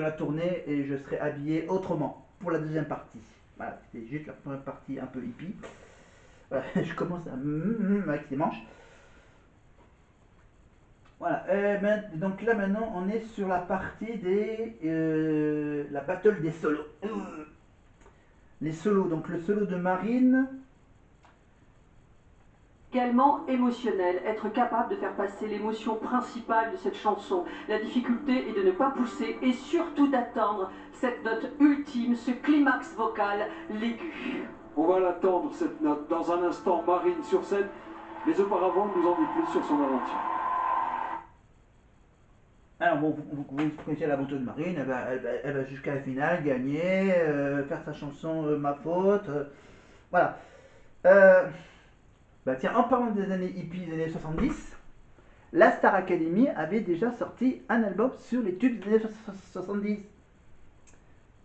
la tournée et je serai habillé autrement pour la deuxième partie. Voilà, c'était juste la première partie un peu hippie. Voilà, je commence avec les manches. Voilà, donc là maintenant on est sur la partie la battle des solos. Les solos, donc le solo de Marine. Également émotionnel, être capable de faire passer l'émotion principale de cette chanson. La difficulté est de ne pas pousser et surtout d'atteindre cette note ultime, ce climax vocal, l'aigu. On va l'attendre cette note dans un instant. Marine sur scène, mais auparavant nous en dit plus sur son aventure. Alors bon, vous connaissez l'aventure de Marine, elle va jusqu'à la finale, gagner, faire sa chanson Ma Faute. Voilà. Bah tiens, en parlant des années hippies des années 70, la Star Academy avait déjà sorti un album sur les tubes des années 70.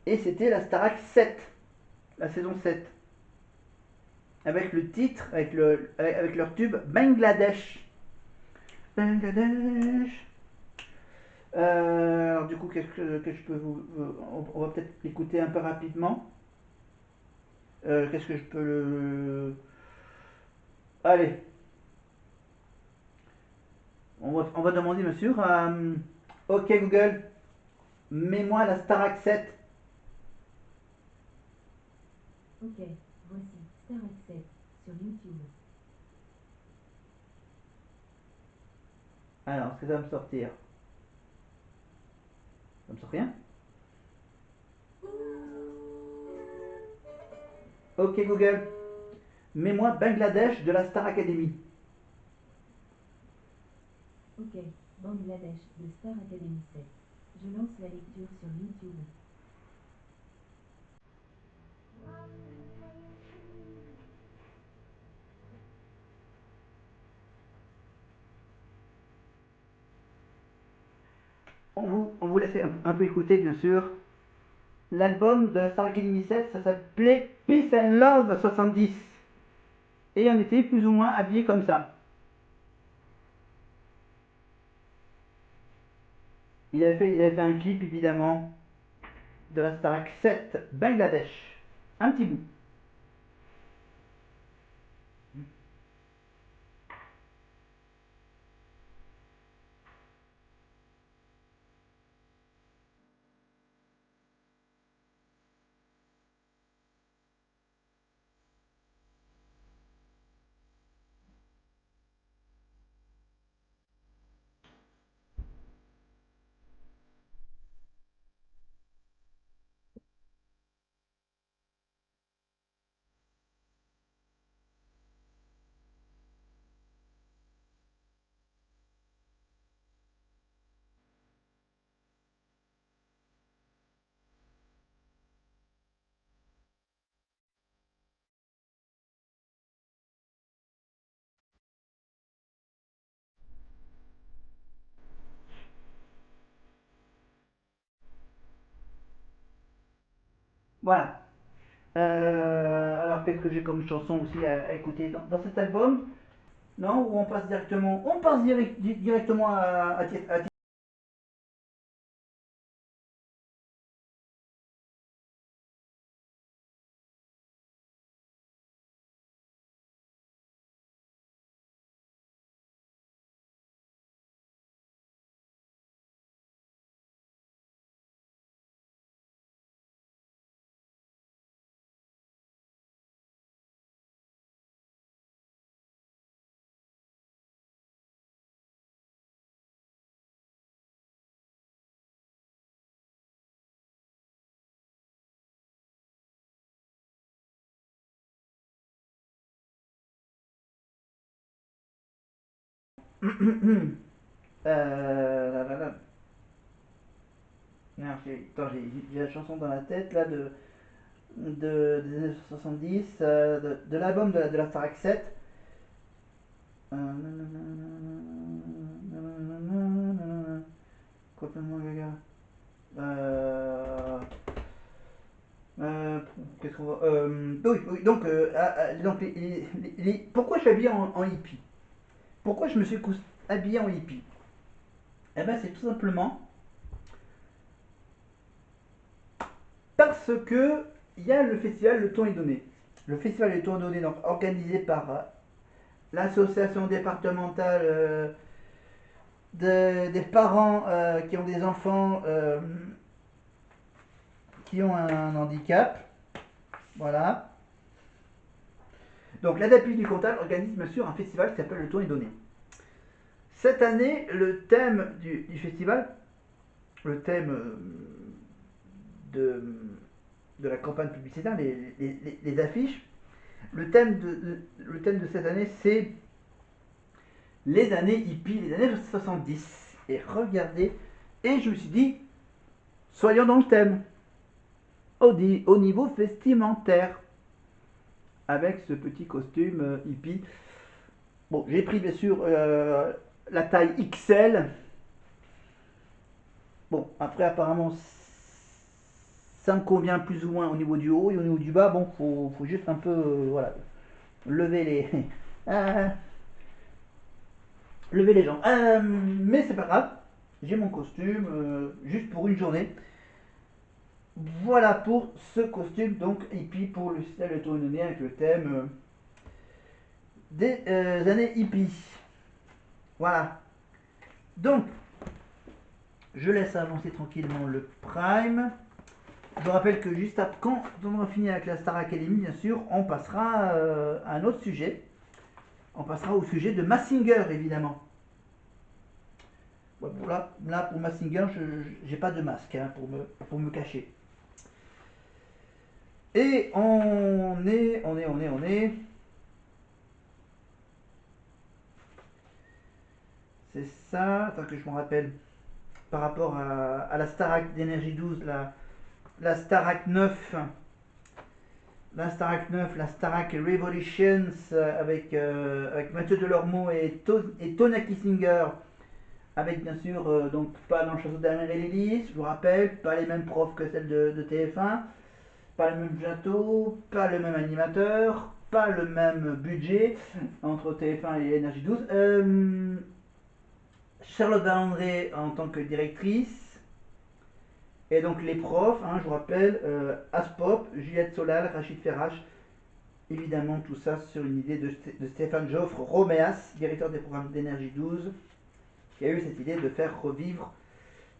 Et c'était la Starac 7, la saison 7. Avec le titre, avec leur tube Bangladesh. Bangladesh. Alors du coup, qu'est-ce que je peux on va peut-être l'écouter un peu rapidement. Qu'est-ce que je peux le... Allez. On va demander bien sûr à... Ok Google, mets-moi la Starac 7. Ok, voici Starac 7 sur YouTube. Alors, est-ce que ça va me sortir? Ça me sort rien? Ok Google, mets-moi Bangladesh de la Star Academy. Ok, Bangladesh de Star Academy 7. Je lance la lecture sur YouTube. On vous laisse un peu écouter, bien sûr. L'album de la Star Academy 7, ça s'appelait Peace and Love 70. Et on était plus ou moins habillés comme ça. Il avait fait un clip, évidemment, de la Starac 7 Bangladesh. Un petit bout. Voilà. Alors, qu'est-ce que j'ai comme chanson aussi à écouter dans cet album? Non, ou on passe directement, directement à là. Non, j'ai la chanson dans la tête là des années 70, de l'album de la Starac 7. Complètement gaga. Euh, Qu'est-ce qu'on va. Oui, donc pourquoi je suis habillé en hippie? Pourquoi je me suis habillé en hippie? Eh ben, c'est tout simplement parce que il y a le festival Le Ton est donné. Le festival Le Ton est donné, donc organisé par l'association départementale des parents qui ont des enfants qui ont un handicap. Voilà. Donc l'ADAPI du Cantal organise bien sûr un festival qui s'appelle Le Ton est donné. Cette année, le thème du festival, le thème de la campagne publicitaire, les affiches, le thème de cette année, c'est les années hippies, les années 70. Et regardez, et je me suis dit, soyons dans le thème, au niveau vestimentaire, avec ce petit costume hippie. Bon, j'ai pris bien sûr la taille XL. Bon, après apparemment ça me convient plus ou moins au niveau du haut et au niveau du bas. Bon, faut juste un peu voilà, lever les lever les jambes. Mais c'est pas grave, j'ai mon costume juste pour une journée. Voilà pour ce costume donc hippie pour le style autonomie avec le thème des années hippies. Voilà. Donc, je laisse avancer tranquillement le prime. Je vous rappelle que juste après, quand on aura fini avec la Star Academy, bien sûr, on passera à un autre sujet. On passera au sujet de Mazinger, évidemment. Ouais, bon, là, pour Mazinger, j'ai pas de masque hein, pour me cacher. Et on est. C'est ça, attends que je me rappelle. Par rapport à la Starac d'Énergie 12, la Starac 9. La Starac 9, la Starac Revolutions avec Mathieu Delormeau et Tona Kissinger. Avec bien sûr, donc pas dans le château d'Amélie, je vous rappelle, pas les mêmes profs que celle de TF1. Pas le même château, pas le même animateur, pas le même budget entre TF1 et Énergie 12. Charlotte Valandré en tant que directrice. Et donc les profs, hein, je vous rappelle, Aspop, Juliette Solal, Rachid Ferrache. Évidemment tout ça sur une idée de Stéphane Joffre Roméas, directeur des programmes d'Énergie 12, qui a eu cette idée de faire revivre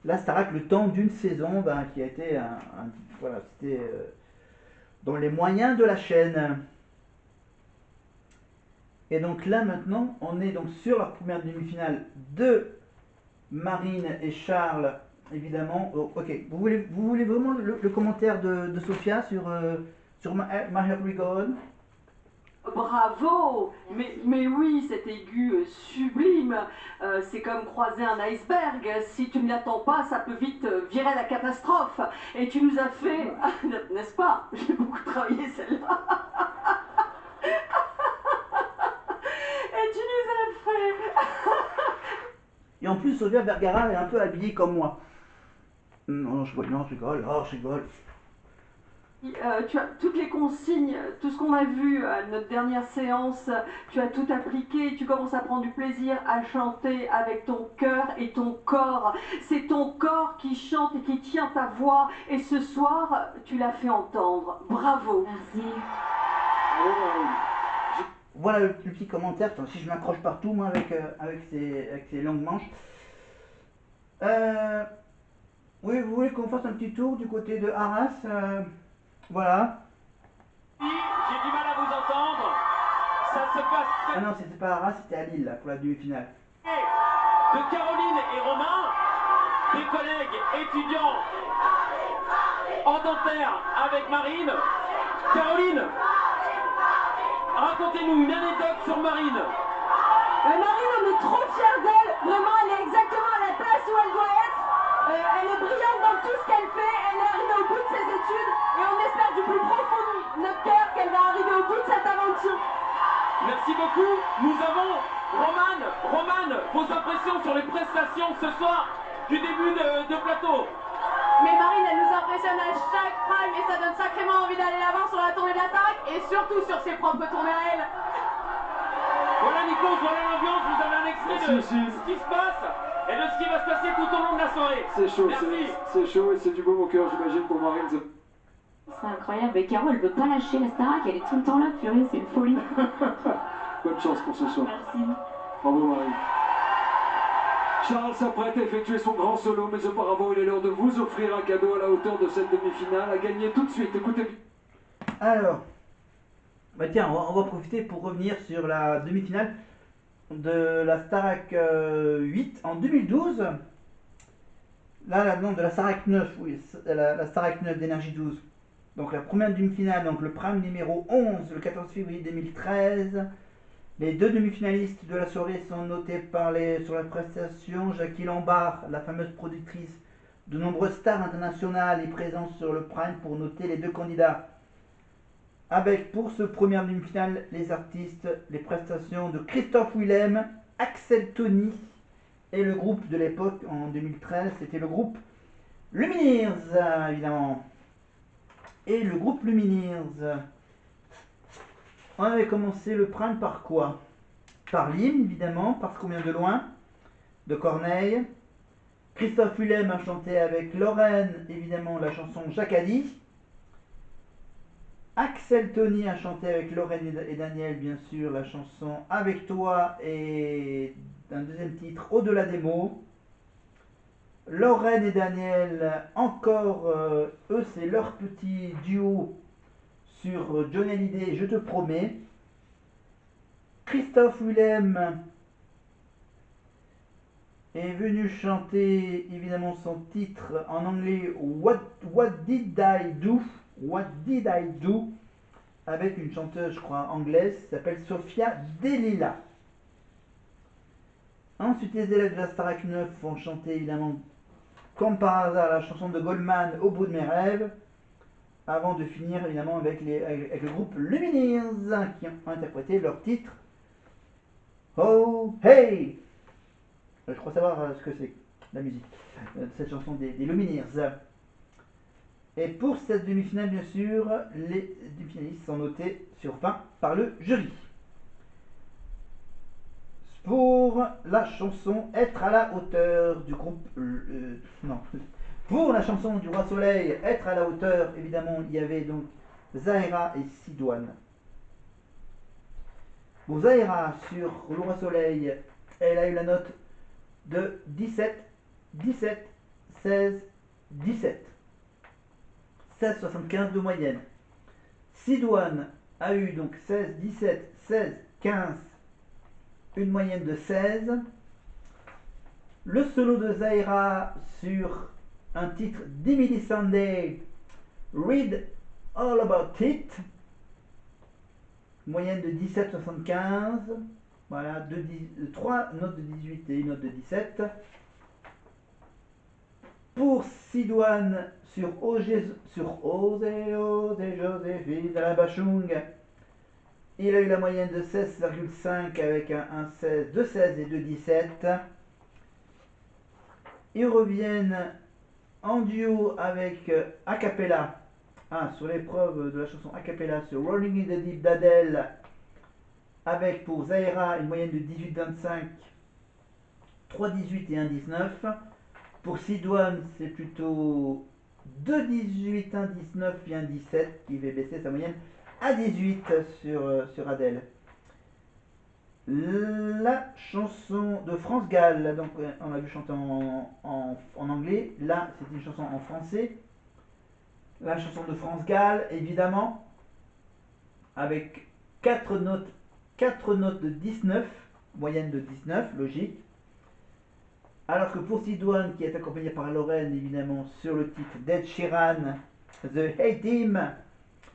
la Starac le temps d'une saison qui a été voilà, c'était dans les moyens de la chaîne. Et donc là maintenant, on est donc sur la première demi-finale de Marine et Charles, évidemment. Oh, ok, vous voulez vraiment le commentaire de Sophia sur My Heart Will Go On? Bravo, mais oui, cet aigu sublime, c'est comme croiser un iceberg. Si tu ne l'attends pas, ça peut vite virer à la catastrophe. Et tu nous as fait, n'est-ce pas? J'ai beaucoup travaillé celle-là. Et tu nous as fait. Et en plus, Sofia Vergara est un peu habillée comme moi. Non, je rigole, je rigole. Tu as toutes les consignes, tout ce qu'on a vu à notre dernière séance, tu as tout appliqué, tu commences à prendre du plaisir à chanter avec ton cœur et ton corps. C'est ton corps qui chante et qui tient ta voix. Et ce soir, tu l'as fait entendre. Bravo. Merci. Voilà le petit commentaire. Attends, si je m'accroche partout, moi, avec ces longues manches. Oui, vous voulez qu'on fasse un petit tour du côté de Arras voilà. J'ai du mal à vous entendre. Ça se passe. Ah non, c'était pas à Arras, c'était à Lille là, pour la demi-finale. De Caroline et Romain, des collègues étudiants en dentaire avec Marine. Caroline, racontez-nous une anecdote sur Marine. Marine, on est trop fiers d'elle. Vraiment, elle est exactement à la place où elle doit être. Elle est brillante dans tout ce qu'elle fait. Elle est arrivée au bout de ses études. Et on espère du plus profond de notre cœur qu'elle va arriver au bout de cette aventure. Merci beaucoup. Nous avons Romane, vos impressions sur les prestations ce soir du début de plateau. Mais Marine, elle nous impressionne à chaque prime et ça donne sacrément envie d'aller l'avant sur la tournée de la Starac et surtout sur ses propres tournées à elle. Voilà Nikos, voilà l'ambiance, vous avez un extrait de ce qui se passe et de ce qui va se passer tout au long de la soirée. C'est chaud, merci. c'est chaud et c'est du beau au cœur, j'imagine, pour Marine. C'est incroyable. Et Caro, elle veut pas lâcher la Starac, elle est tout le temps là, purée, c'est une folie. Bonne chance pour ce soir. Merci. Bravo Marie. Charles s'apprête à effectuer son grand solo, mais auparavant il est l'heure de vous offrir un cadeau à la hauteur de cette demi-finale à gagner tout de suite. Écoutez bien. Alors, bah tiens, on va profiter pour revenir sur la demi-finale de la Starac 8 en 2012. Là, non, de la Starac 9, oui, la Starac 9 d'Énergie 12. Donc la première demi-finale, donc le prime numéro 11, le 14 février 2013. Les deux demi-finalistes de la soirée sont notés sur la prestation. Jackie Lombard, la fameuse productrice de nombreuses stars internationales, est présente sur le prime pour noter les deux candidats. Avec pour ce premier demi-finale les artistes, les prestations de Christophe Willem, Axel Tony et le groupe de l'époque en 2013, c'était le groupe Lumineers évidemment. Et le groupe Lumineers, on avait commencé le prime par quoi? Par l'hymne évidemment, parce qu'on vient de loin, de Corneille. Christophe Willem a chanté avec Lorraine évidemment la chanson Jacadi. Axel Tony a chanté avec Lorraine et Daniel, bien sûr, la chanson Avec toi et un deuxième titre, Au-delà des mots. Lorraine et Daniel, encore, eux, c'est leur petit duo sur Johnny Hallyday, Je te promets. Christophe Willem est venu chanter, évidemment, son titre en anglais, What Did I Do? What Did I Do? Avec une chanteuse, je crois, anglaise, qui s'appelle Sophia Delila. Ensuite, les élèves de la Starac 9 vont chanter, évidemment, comme par hasard, la chanson de Goldman, Au bout de mes rêves, avant de finir, évidemment, avec le groupe Lumineers, qui ont interprété leur titre, Oh Hey! Je crois savoir ce que c'est, la musique, cette chanson des Lumineers. Et pour cette demi-finale, bien sûr, les demi-finalistes sont notés sur 20 par le jury. Pour la chanson Être à la hauteur du groupe... non. Pour la chanson du Roi Soleil, Être à la hauteur, évidemment, il y avait donc Zahira et Sidoine. Pour Zahira, sur le Roi Soleil, elle a eu la note de 17, 17, 16, 17. 16,75 de moyenne. Sidoine a eu donc 16, 17, 16, 15, une moyenne de 16. Le solo de Zahira sur un titre d'Emily Sandé, Read All About It, moyenne de 17,75. Voilà, 3 notes de 18 et une note de 17. Pour Sidoine, sur Osez Joséphine de la Bachung, il a eu la moyenne de 16,5 avec un 16, 2 16 et 2 17. Ils reviennent en duo avec a cappella, sur l'épreuve de la chanson a cappella sur Rolling in the Deep d'Adèle, avec pour Zahira une moyenne de 18,25, 3,18 et 1,19. Pour Sidoine, c'est plutôt 2,18, 1,19 et 1,17 qui va baisser sa moyenne à 18 sur Adèle. La chanson de France Gall, donc on a vu chanter en anglais, là c'est une chanson en français. La chanson de France Gall, évidemment, avec 4 notes de 19, moyenne de 19, logique. Alors que pour Sidoine, qui est accompagné par Lorraine, évidemment, sur le titre d'Ed Sheeran, The Hey Team,